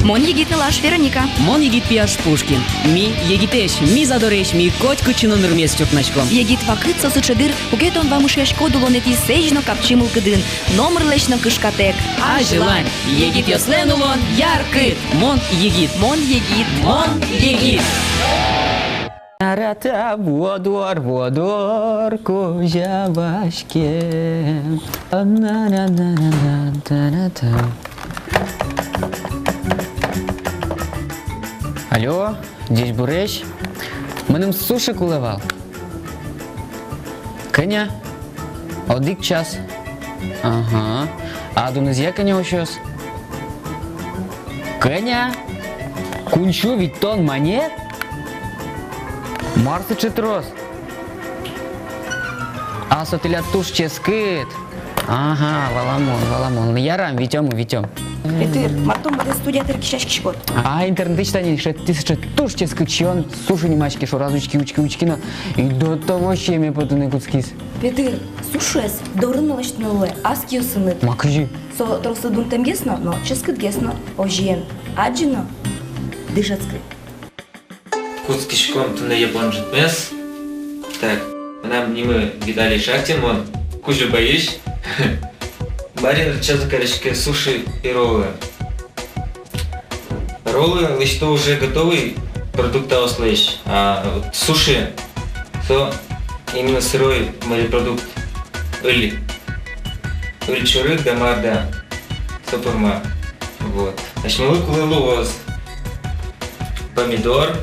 Мон егит Лаш Вероника. Мон егит Пияш Пушкин. Ми егитеш, ми задореш, ми коть кучину нырмес чукначком. Егит вакыт сосычыдыр, угетон вамышеш кодулонети сежно капчимыл кыдын. Номер лечно кышкатек. А желань, егит йослен улон, яркыт. Мон егит. Мон егит. Мон егит. Нарата водор, водор, кожа башке. Алло, здесь Буреш. Менем суши кулевал. Коня? Одик час. Ага. А донезия коня ощос? Коня? Кунчу ведь тон монет? Марса четрос. А сотеля туш ческит. Ага, валамон. Ярам, Витем. Петыр, мартом буде студия тыркишаш кишкот. А интернет читание, что тысяча туш ческит, чьон суши не мачки, что разучки, учки, но и до того щеме потуны куцкис. Петыр, сушес, дорынылыш новое, аски усыныт. Макжи. Со тросыдун темгесно, но ческит гесно, ожиен, аджино, дышацкы. Куцкишком тына япон житмес. Так, нам не мы видали шахтин, он кужу боишь. Барин рычазу корешке суши и роллы. Роллы лишь то уже готовый продукт услышь, а вот суши то именно сырой морепродукт. Уль чурык да марда сопурма. Вот. Ашмалу кулылу помидор,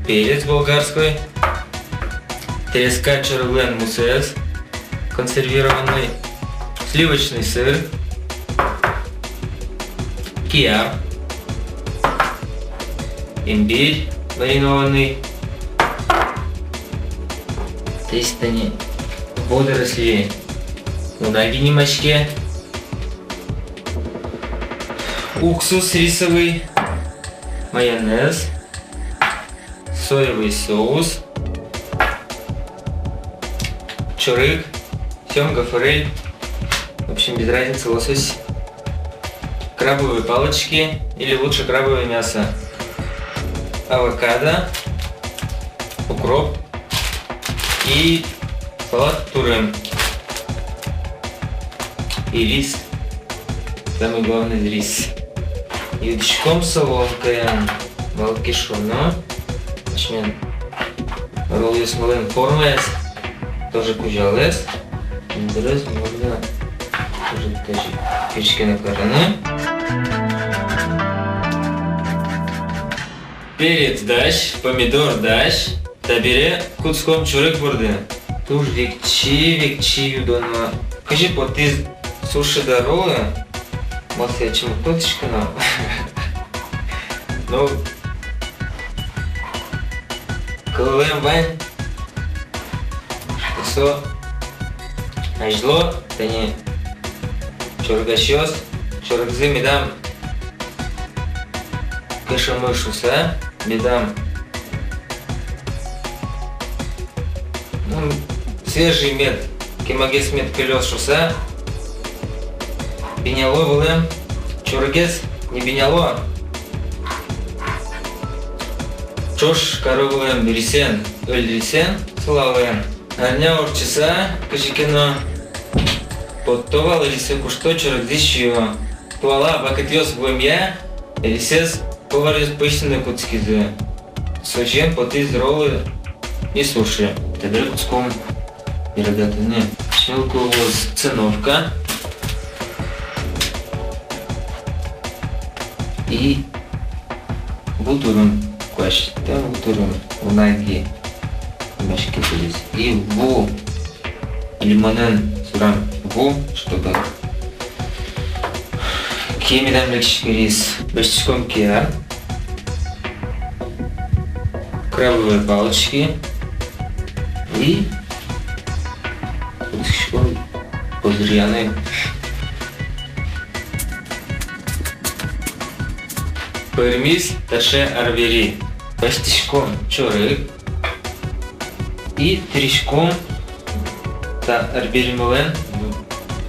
перец болгарской, треска чарлен мусес, консервированный, сливочный сыр, киар, имбирь маринованный, здесь они водоросли, унаги немашки, уксус рисовый, майонез, соевый соус, чурык, семга, форель, в общем без разницы, лосось, крабовые палочки или лучше крабовое мясо, авокадо, укроп и салат турем и рис, самый главный рис. Ючком солонкой, малкишуно, начнем роллы с малым формой, тоже кужалес, интерес можно тоже тоже печки на короне. Перец даш, помидор даш, табире куцком чурек бурды. Туж векчи юдонма. Кажи поты суши да роллы. Вот я чему тоточка нам. Ну, колем вайн, что ажло, да не чоргащос, чоргзы медам кашамышуса, медам свежий мед, кемагес мед колесшуса. Биняло вылем, чургес не биняло. Чош коровылем рисен, рисен, славлем. Арня орчиса, кашикино. Подтовал лисе кушто чургдищио. Туала бакатьос влемья, рисес поварис пышный куцкизе. Сочем потыз роллы и суши. Теперь куцком и ребята не. Щелку воз циновка. И бутурун кваш, там бутурун унаги мешки здесь. И ву лимонен сурам ву, чтобы кемидан мекшики рис, бешчиком киа, крабовые палочки и позряны. Пермис таше арвери. Пастишком чорык и тришком та арбери мулен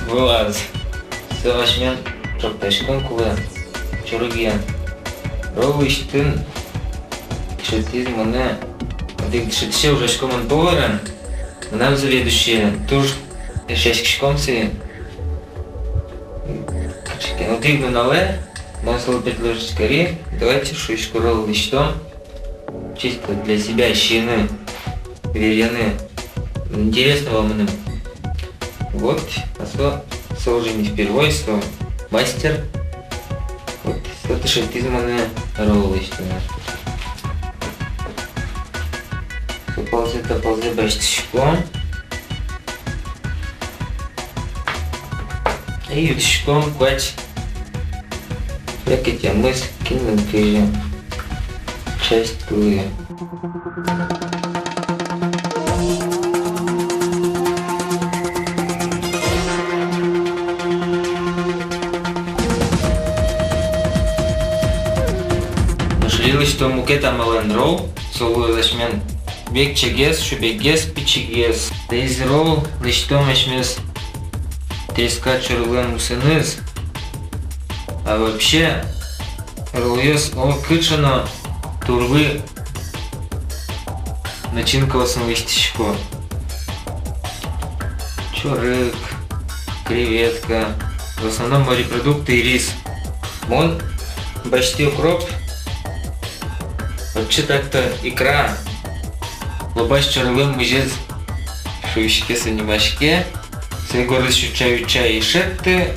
вылаз. Все ашмен Жоқташкон кулы чорыгиян. Ровыштын шетиз мыны шетше ужашкомын поваран. Нам заведующие туж шешкшкомцы. Удигну нале, масло 5 ложек кори. Давайте шишку ролл листом. Чисто для себя щены, верены. Интересно вам. Вот, а то уже не впервые, что мастер. Вот, это шептизманы ролл листом. Ползет баштышком. И ютышком квать. Как эти мысли кинули кыжи. Часть кулы. Нашлилось, что мукета мален ролл. Солу зашмен. Бек чегес, шубегес, пичегес. Дейз ролл, лиштом эшмес треска чурлен мусыныз. А вообще, роллёс о кычано турвы начинка основы стичко. Чурык, креветка, в основном морепродукты и рис. Мон, почти укроп. Вообще так-то икра. Лобаш чарлым мыжез шуйшке санимашке. Свой город чаю и шетты.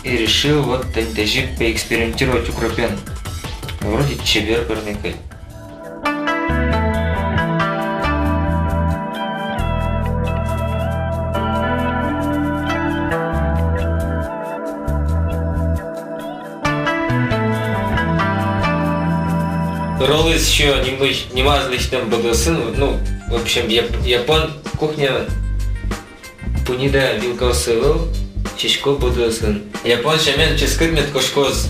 И решил вот даже поэкспериментировать укропен. Вроде чебер перникой. Роллы еще не мазались там богосын. Ну, в общем, япон кухня пунида вилкосывал, чешко богосын. Япон шамен ческит мет кошкоз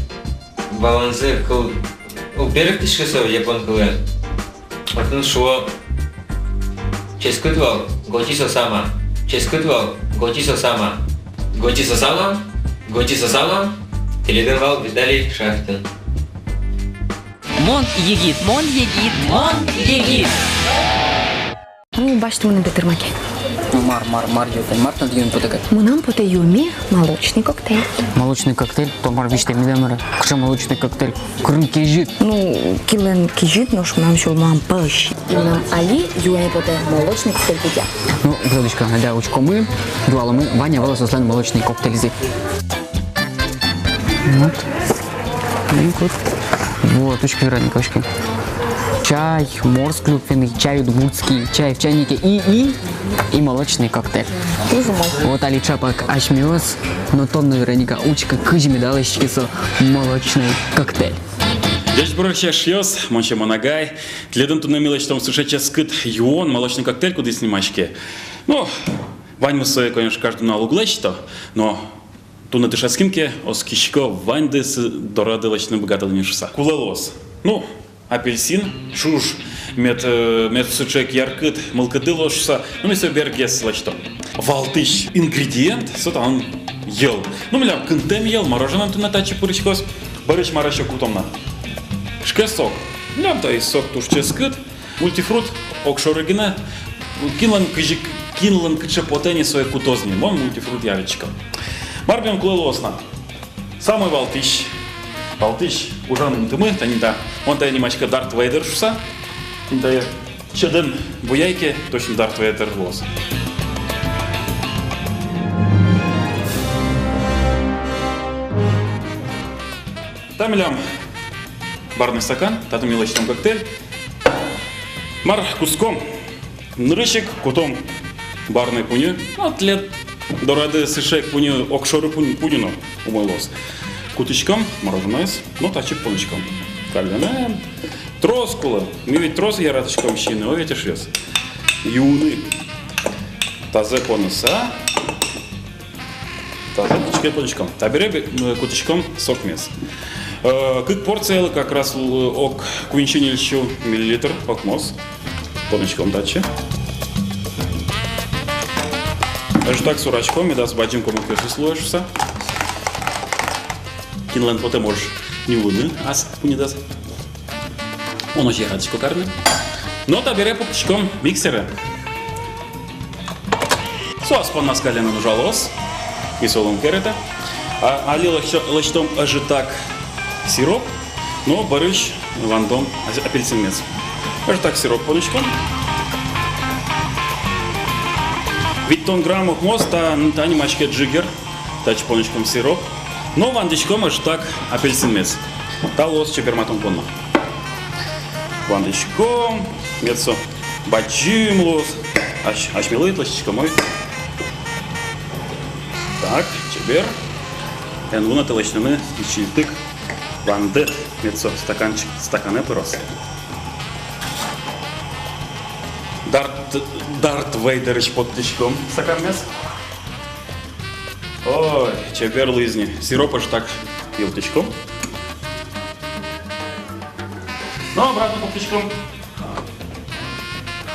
баланзы кыл. У первых тишкосов япон кылы. Отын шо ческитвал готисо сама. Ческитвал готисо сама. Готисо сама. Готисо сама. Теледенвал видали шахтен. Мон егит. Мон егит. Мон егит. Ну, башты мына бітірмаке. Мар йотай. Мартан деген потакат. Мынам поте юми молочный коктейль. Молочный коктейль, то мар виште мидемара. Кыша молочный коктейль. Кырын кежит. Ну, килен кижит, но шмам шо мам паш. И нам али юай поте молочный коктейль путя. Ну, Владочка, да, учкомы, дуаломы, Ваня вала сослан молочный коктейль зи. Вот. Вот, очки ранниковочки. Чай, морс клюквенный, чай удмуртский, чай в чайнике и молочный коктейль. Вот али чапак ашмёс, но тонну ранника учка кыжми далышки со молочный коктейль. Дядь Борща шьёс, монча монагай, тледом ту намило, что сушача скыт юон, молочный коктейль, куда снимачки. Ну, вань мы конечно, каждый на угле что, но ту на тышаскимке, оскищко, вань дес дорадылочно богато нишуса. Кулелос. Ну, апельсин, шуш, мет сучек яркыт, мылкыды ложса, ну мы все бергес лачто. Валтыш ингредиент, сота он ел. Ну, мля, кынтем ел, мороженым ты на тачи пуричкос, барыч мараща кутомна. Шке сок. Мля, то есть сок туш ческыт, мультифрут, окшорыгина, кинлан кыча потени своей кутозни, мон мультифрут яричка. Марбион клелосна. Самый валтыш. Валтыш ужан тымы, танита. Он та немачка Дарт Вейдер шуса. Танита чеден буяйке, точно Дарт Вейдер лос. Там лям барный стакан, тату мелочный коктейль. Мар куском. Нырышик, кутом барный пуню. Атлет дорады сышек пуню, окшору пунину умылос. Кутичком мороженое, но тачик пончиком. Кальяна. Трос кула. Мы ведь трос я раточком щины, о ведь и швец. Юны. Тазе понуса. Тазе кутичком пончиком. Табере кутичком сок мес. Как порция как раз ок куинчинильщу миллилитр окмос. Пончиком дачи. Аж так с урачком и да с баджинком и слоешься. кинлен поте можешь не улыбны, а спунидас. Он очень радичко карны. Но та бере поптичком миксера. Соас по нас калена нужалос. И солом керета. А ли лачтом ажитак сироп. Но барыш вандом апельсин мец. Ажитак сироп поночком. Ведь тон граммов моста та немачке джигер. Та чпоночком сироп. Но вандичком ажитак апельсин мец. Та лос чеперматом понно. Вандичком, мецо баджим лос, аж милый ластичка мой. Так, теперь энлуна телечнаны и чильтык ванде мецо стаканчик стакане пырос. Дарт Вейдерыч под тычком стакан мяс. Ой, теперь лызни. Сироп аж так пил тычком. Ну, обратно по птичкам.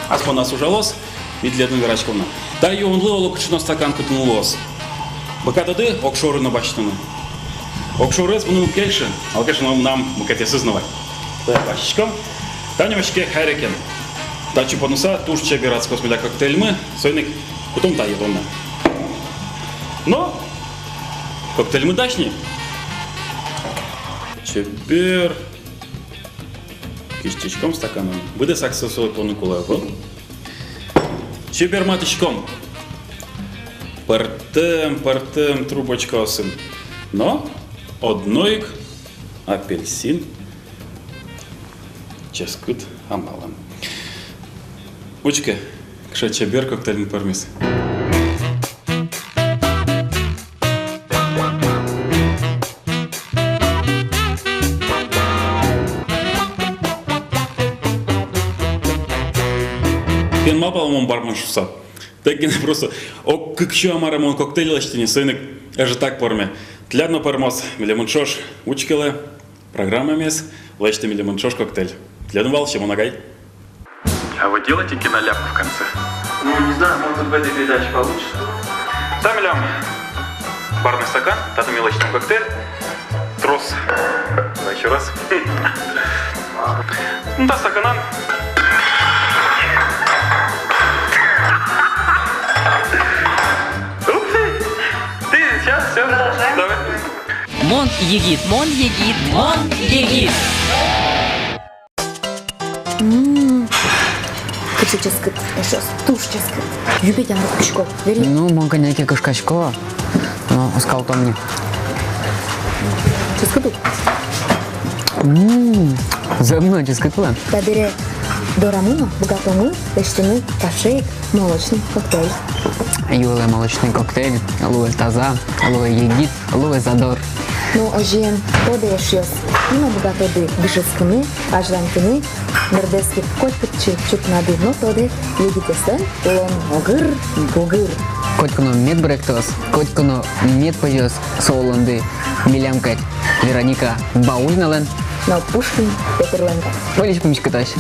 А спо нас ужалос, ведь для одного верачковна. Да и он ловил кучно стакан кутнулос. Бака тады окшоры на бачтаны. Окшоры с буну кельши, а конечно нам бакате сознавать. Да, бачечком. Там немножко хайрекен. Тачу понуса, туш чебирацко смеля коктейль мы, сойник кутом та едонна. Но коктейль мы дачни. Чебер. Кистичком стаканом. Буде саксосовый понукулево. Чебер маточком. Партем трубочка осым. Но одноик апельсин. Ческут амалан. Учка, кша чебер коктейльный пармис. Кен мапалмон барман шуса. Так ген просто о кыкшу амарамон коктейль лаштини сойник эже так порме. Тлядно пармос милемоншош учкеле программа мес лашти милемоншош коктейль. Тлядно валще монагай. А вы делаете киноляп в конце? Ну, не знаю, может в этой передаче получится. Там лям барный стакан, тата мелочный коктейль, трос. Да, еще раз. Ну да, стаканан. Ты сейчас все. Давай. Мон егит. Мон егит. Мон егит. Кычыческыт, еще стушческыт. Юбить аңгы күшко, вери. Ну, могу некий кышкачко. Но сказал то мне. Ческыту. Зубной ческытла. Табере дорамуна, богатому, лештины, кашейк, молочный коктейль. Юле молочный коктейль, луэ таза, луэ егит, луэ задор. Ну, ожиен, тоды ешьёс. Има богатоды бишескыны, ажлантыны, нердески котпытчы чутнады, но тоды егитесен, лон огыр, бугыр. Котькуно мед бректос, котькуно мед пойдёс солонды, милямкать Вероника Баульнален. Но Пушкин, Петерленко. Олечка мечкатась.